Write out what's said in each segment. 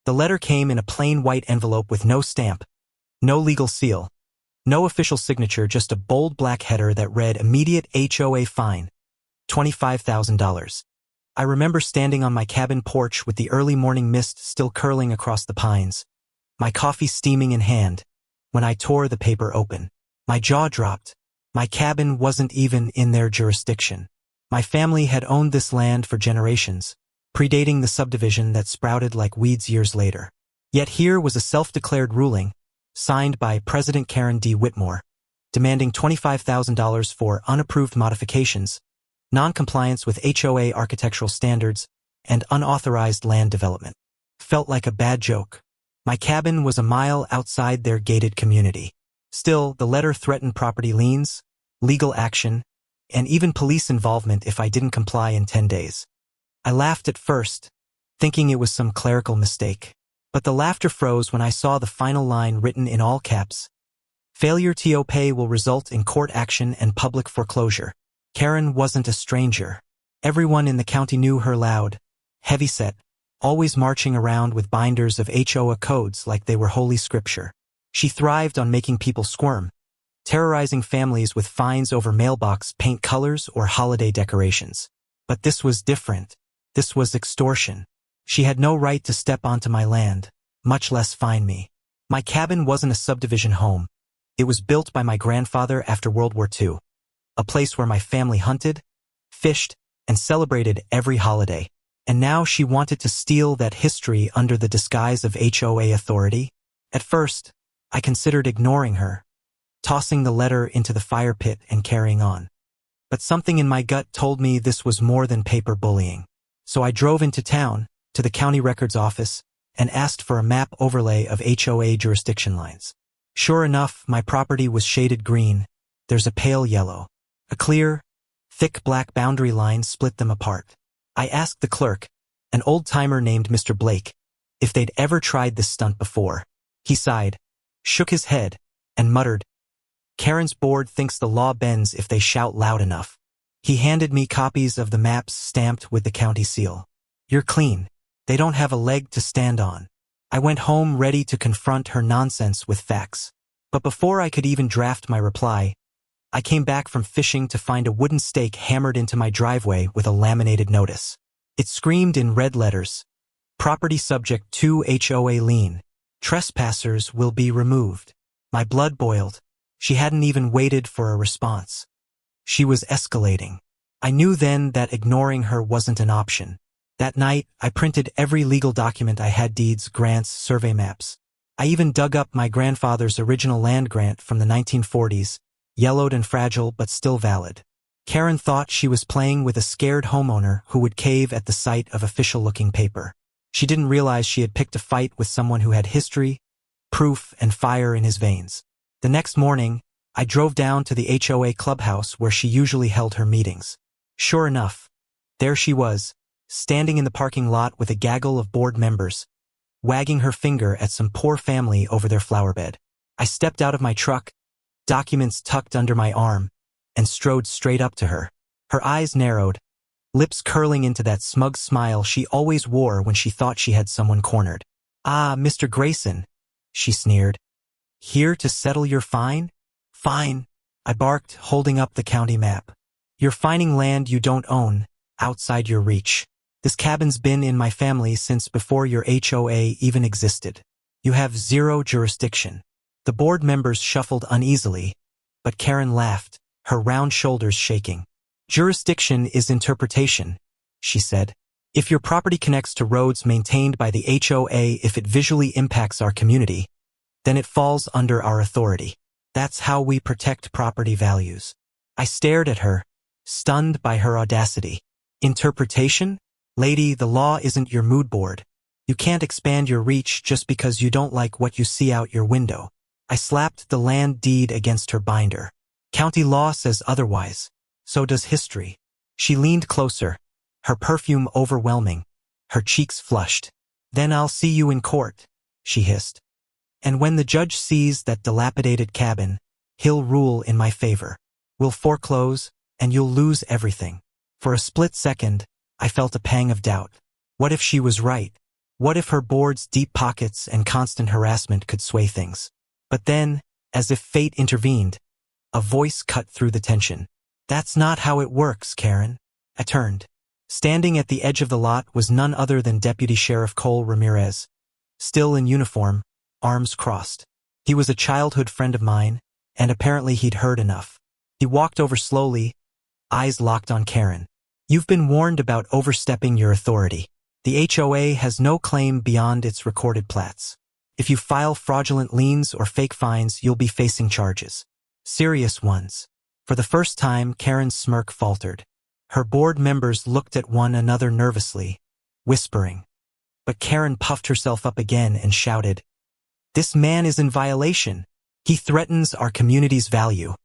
The letter came in a plain white envelope with no stamp, no legal seal, no official signature, just a bold black header that read immediate HOA fine, $25,000. I remember standing on my cabin porch with the early morning mist still curling across the pines, my coffee steaming in hand, when I tore the paper open. My jaw dropped. My cabin wasn't even in their jurisdiction. My family had owned this land for generations, predating the subdivision that sprouted like weeds years later. Yet here was a self-declared ruling, signed by President Karen D. Whitmore, demanding $25,000 for unapproved modifications, non-compliance with HOA architectural standards, and unauthorized land development. Felt like a bad joke. My cabin was a mile outside their gated community. Still, the letter threatened property liens, legal action, and even police involvement if I didn't comply in 10 days. I laughed at first, thinking it was some clerical mistake. But the laughter froze when I saw the final line written in all caps. Failure to pay will result in court action and public foreclosure. Karen wasn't a stranger. Everyone in the county knew her loud, heavyset, always marching around with binders of HOA codes like they were holy scripture. She thrived on making people squirm, terrorizing families with fines over mailbox paint colors or holiday decorations. But this was different. This was extortion. She had no right to step onto my land, much less fine me. My cabin wasn't a subdivision home. It was built by my grandfather after World War II, a place where my family hunted, fished, and celebrated every holiday. And now she wanted to steal that history under the disguise of HOA authority? At first, I considered ignoring her, tossing the letter into the fire pit and carrying on. But something in my gut told me this was more than paper bullying. So I drove into town, to the county records office, and asked for a map overlay of HOA jurisdiction lines. Sure enough, my property was shaded green. There's a pale yellow. A clear, thick black boundary line split them apart. I asked the clerk, an old-timer named Mr. Blake, if they'd ever tried this stunt before. He sighed, shook his head, and muttered, "Karen's board thinks the law bends if they shout loud enough." He handed me copies of the maps stamped with the county seal. "You're clean. They don't have a leg to stand on." I went home ready to confront her nonsense with facts. But before I could even draft my reply, I came back from fishing to find a wooden stake hammered into my driveway with a laminated notice. It screamed in red letters, "Property subject to HOA lien. Trespassers will be removed." My blood boiled. She hadn't even waited for a response. She was escalating. I knew then that ignoring her wasn't an option. That night, I printed every legal document I had: deeds, grants, survey maps. I even dug up my grandfather's original land grant from the 1940s, yellowed and fragile but still valid. Karen thought she was playing with a scared homeowner who would cave at the sight of official-looking paper. She didn't realize she had picked a fight with someone who had history, proof, and fire in his veins. The next morning, I drove down to the HOA clubhouse where she usually held her meetings. Sure enough, there she was, standing in the parking lot with a gaggle of board members, wagging her finger at some poor family over their flower bed. I stepped out of my truck, documents tucked under my arm, and strode straight up to her. Her eyes narrowed, lips curling into that smug smile she always wore when she thought she had someone cornered. "Ah, Mr. Grayson," she sneered. "Here to settle your fine?" "Fine," I barked, holding up the county map. "You're fining land you don't own, outside your reach. This cabin's been in my family since before your HOA even existed. You have zero jurisdiction." The board members shuffled uneasily, but Karen laughed, her round shoulders shaking. "Jurisdiction is interpretation," she said. "If your property connects to roads maintained by the HOA, if it visually impacts our community, then it falls under our authority. That's how we protect property values." I stared at her, stunned by her audacity. "Interpretation? Lady, the law isn't your mood board. You can't expand your reach just because you don't like what you see out your window." I slapped the land deed against her binder. "County law says otherwise. So does history." She leaned closer, her perfume overwhelming, her cheeks flushed. "Then I'll see you in court," she hissed. "And when the judge sees that dilapidated cabin, he'll rule in my favor. We'll foreclose, and you'll lose everything." For a split second, I felt a pang of doubt. What if she was right? What if her board's deep pockets and constant harassment could sway things? But then, as if fate intervened, a voice cut through the tension. That's not how it works, Karen. I turned. Standing at the edge of the lot was none other than Deputy Sheriff Cole Ramirez, still in uniform, arms crossed. He was a childhood friend of mine, and apparently he'd heard enough. He walked over slowly, eyes locked on Karen. You've been warned about overstepping your authority. The HOA has no claim beyond its recorded plats. If you file fraudulent liens or fake fines, you'll be facing charges. Serious ones. For the first time, Karen's smirk faltered. Her board members looked at one another nervously, whispering. But Karen puffed herself up again and shouted, "This man is in violation. He threatens our community's value."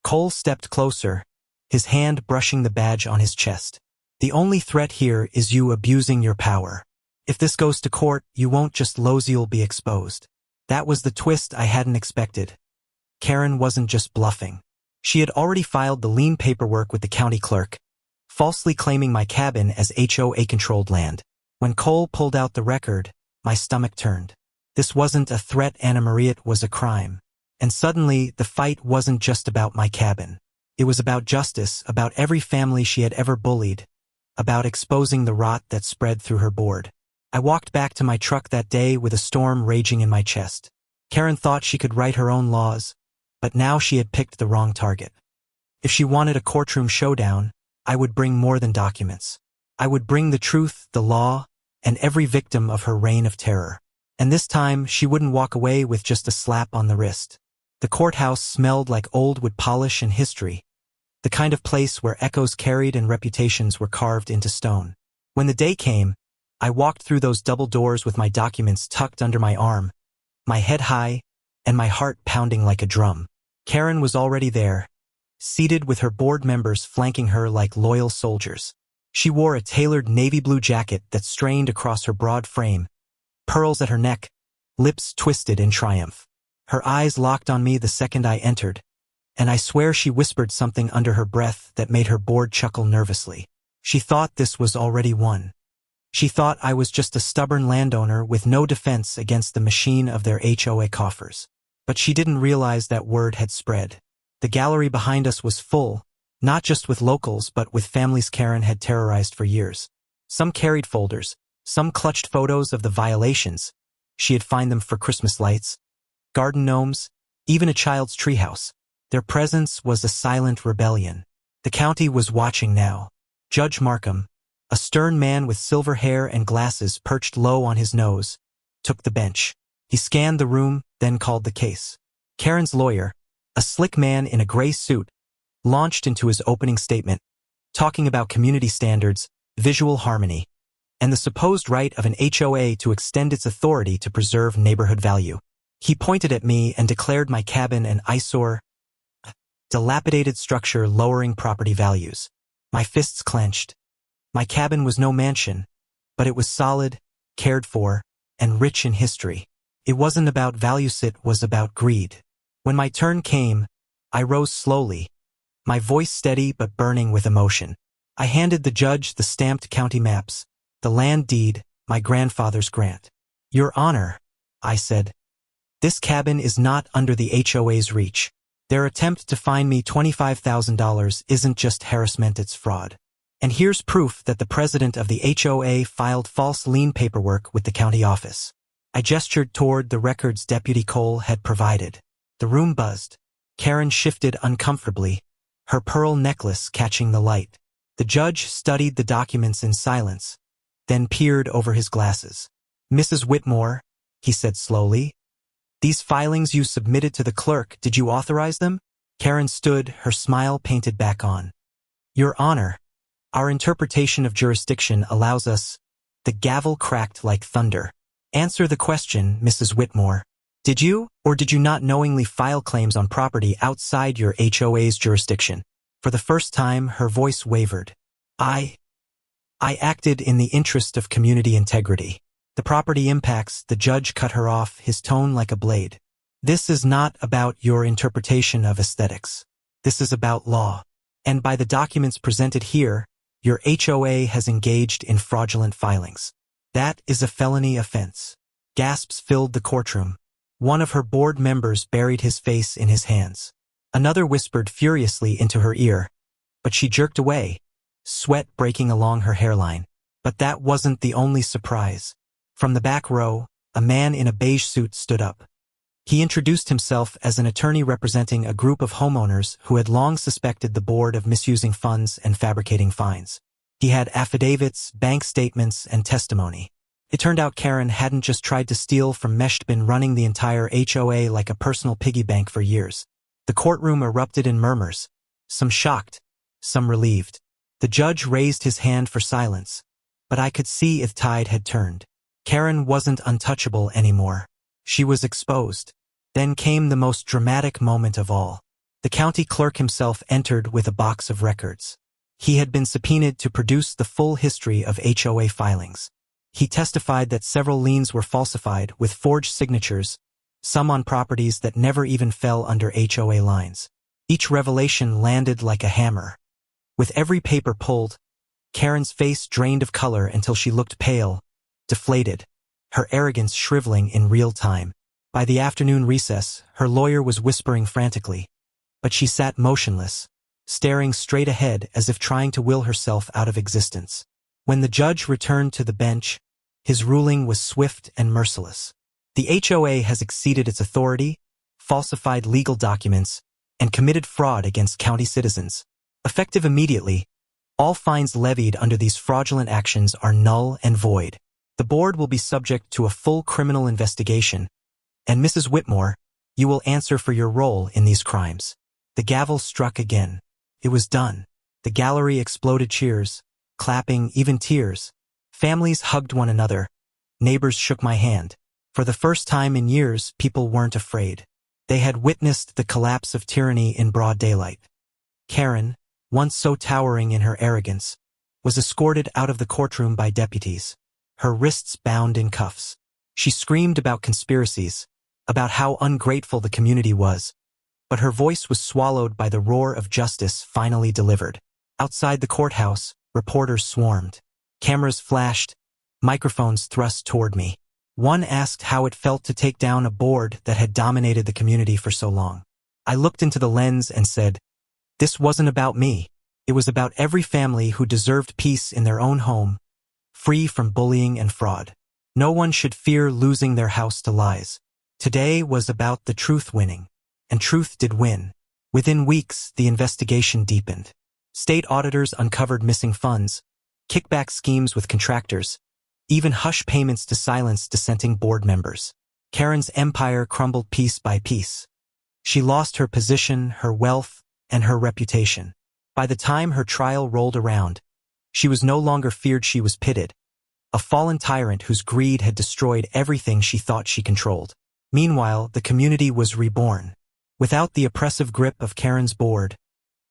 Cole stepped closer, his hand brushing the badge on his chest. "The only threat here is you abusing your power. If this goes to court, you won't just lose, you'll be exposed." That was the twist I hadn't expected. Karen wasn't just bluffing. She had already filed the lien paperwork with the county clerk, falsely claiming my cabin as HOA-controlled land. When Cole pulled out the record, my stomach turned. This wasn't a threat, Anna Maria, it was a crime. And suddenly, the fight wasn't just about my cabin. It was about justice, about every family she had ever bullied, about exposing the rot that spread through her board. I walked back to my truck that day with a storm raging in my chest. Karen thought she could write her own laws, but now she had picked the wrong target. If she wanted a courtroom showdown, I would bring more than documents. I would bring the truth, the law, and every victim of her reign of terror. And this time, she wouldn't walk away with just a slap on the wrist. The courthouse smelled like old wood polish and history, the kind of place where echoes carried and reputations were carved into stone. When the day came, I walked through those double doors with my documents tucked under my arm, my head high, and my heart pounding like a drum. Karen was already there, seated with her board members flanking her like loyal soldiers. She wore a tailored navy blue jacket that strained across her broad frame, pearls at her neck, lips twisted in triumph. Her eyes locked on me the second I entered, and I swear she whispered something under her breath that made her board chuckle nervously. She thought this was already won. She thought I was just a stubborn landowner with no defense against the machine of their HOA coffers. But she didn't realize that word had spread. The gallery behind us was full, not just with locals but with families Karen had terrorized for years. Some carried folders, some clutched photos of the violations. She had fined them for Christmas lights, garden gnomes, even a child's treehouse. Their presence was a silent rebellion. The county was watching now. Judge Markham, a stern man with silver hair and glasses perched low on his nose, took the bench. He scanned the room, then called the case. Karen's lawyer, a slick man in a gray suit, launched into his opening statement, talking about community standards, visual harmony, and the supposed right of an HOA to extend its authority to preserve neighborhood value. He pointed at me and declared my cabin an eyesore, a dilapidated structure lowering property values. My fists clenched. My cabin was no mansion, but it was solid, cared for, and rich in history. It wasn't about values, it was about greed. When my turn came, I rose slowly, my voice steady but burning with emotion. I handed the judge the stamped county maps, the land deed, my grandfather's grant. "Your Honor," I said, "this cabin is not under the HOA's reach. Their attempt to fine me $25,000 isn't just harassment, it's fraud. And here's proof that the president of the HOA filed false lien paperwork with the county office." I gestured toward the records Deputy Cole had provided. The room buzzed. Karen shifted uncomfortably, her pearl necklace catching the light. The judge studied the documents in silence, then peered over his glasses. "Mrs. Whitmore," he said slowly, "these filings you submitted to the clerk, did you authorize them?" Karen stood, her smile painted back on. "Your Honor, our interpretation of jurisdiction allows us—" The gavel cracked like thunder. "Answer the question, Mrs. Whitmore. Did you, or did you not knowingly file claims on property outside your HOA's jurisdiction?" For the first time, her voice wavered. I acted in the interest of community integrity. The property impacts," the judge cut her off, his tone like a blade. "This is not about your interpretation of aesthetics. This is about law. And by the documents presented here, your HOA has engaged in fraudulent filings. That is a felony offense. Gasps filled the courtroom. One of her board members buried his face in his hands. Another whispered furiously into her ear, but she jerked away, sweat breaking along her hairline. But that wasn't the only surprise. From the back row, a man in a beige suit stood up. He introduced himself as an attorney representing a group of homeowners who had long suspected the board of misusing funds and fabricating fines. He had affidavits, bank statements, and testimony. It turned out Karen hadn't just tried to steal from Mesh, been running the entire HOA like a personal piggy bank for years. The courtroom erupted in murmurs, some shocked, some relieved. The judge raised his hand for silence, but I could see the tide had turned. Karen wasn't untouchable anymore. She was exposed. Then came the most dramatic moment of all. The county clerk himself entered with a box of records. He had been subpoenaed to produce the full history of HOA filings. He testified that several liens were falsified with forged signatures, some on properties that never even fell under HOA lines. Each revelation landed like a hammer. With every paper pulled, Karen's face drained of color until she looked pale, deflated, her arrogance shriveling in real time. By the afternoon recess, her lawyer was whispering frantically, but she sat motionless, staring straight ahead as if trying to will herself out of existence. When the judge returned to the bench, his ruling was swift and merciless. The HOA has exceeded its authority, falsified legal documents, and committed fraud against county citizens. Effective immediately, all fines levied under these fraudulent actions are null and void. The board will be subject to a full criminal investigation, and Mrs. Whitmore, you will answer for your role in these crimes. The gavel struck again. It was done. The gallery exploded cheers, clapping, even tears. Families hugged one another. Neighbors shook my hand. For the first time in years, people weren't afraid. They had witnessed the collapse of tyranny in broad daylight. Karen, once so towering in her arrogance, was escorted out of the courtroom by deputies, her wrists bound in cuffs. She screamed about conspiracies, about how ungrateful the community was, but her voice was swallowed by the roar of justice finally delivered. Outside the courthouse, reporters swarmed. Cameras flashed, microphones thrust toward me. One asked how it felt to take down a board that had dominated the community for so long. I looked into the lens and said, this wasn't about me. It was about every family who deserved peace in their own home, free from bullying and fraud. No one should fear losing their house to lies. Today was about the truth winning, and truth did win. Within weeks, the investigation deepened. State auditors uncovered missing funds, kickback schemes with contractors, even hush payments to silence dissenting board members. Karen's empire crumbled piece by piece. She lost her position, her wealth, and her reputation. By the time her trial rolled around, she was no longer feared, she was pitted, a fallen tyrant whose greed had destroyed everything she thought she controlled. Meanwhile, the community was reborn. Without the oppressive grip of Karen's board,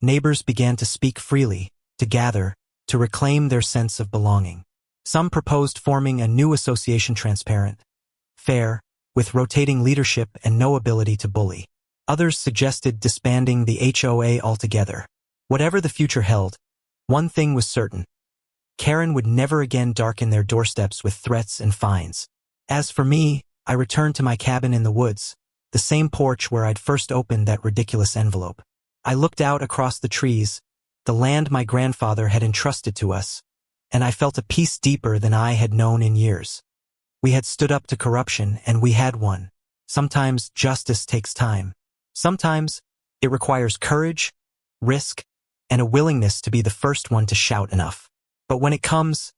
neighbors began to speak freely, to gather, to reclaim their sense of belonging. Some proposed forming a new association, transparent, fair, with rotating leadership and no ability to bully. Others suggested disbanding the HOA altogether. Whatever the future held, one thing was certain. Karen would never again darken their doorsteps with threats and fines. As for me, I returned to my cabin in the woods, the same porch where I'd first opened that ridiculous envelope. I looked out across the trees, the land my grandfather had entrusted to us, and I felt a peace deeper than I had known in years. We had stood up to corruption, and we had won. Sometimes justice takes time. Sometimes it requires courage, risk, and a willingness to be the first one to shout enough. But when it comes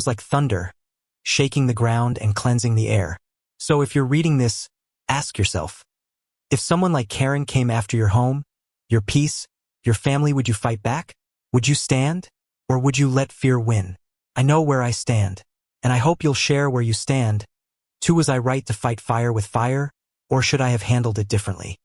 like thunder, shaking the ground and cleansing the air. So if you're reading this, ask yourself, if someone like Karen came after your home, your peace, your family, would you fight back? Would you stand? Or would you let fear win? I know where I stand, and I hope you'll share where you stand. Too, was I right to fight fire with fire, or should I have handled it differently?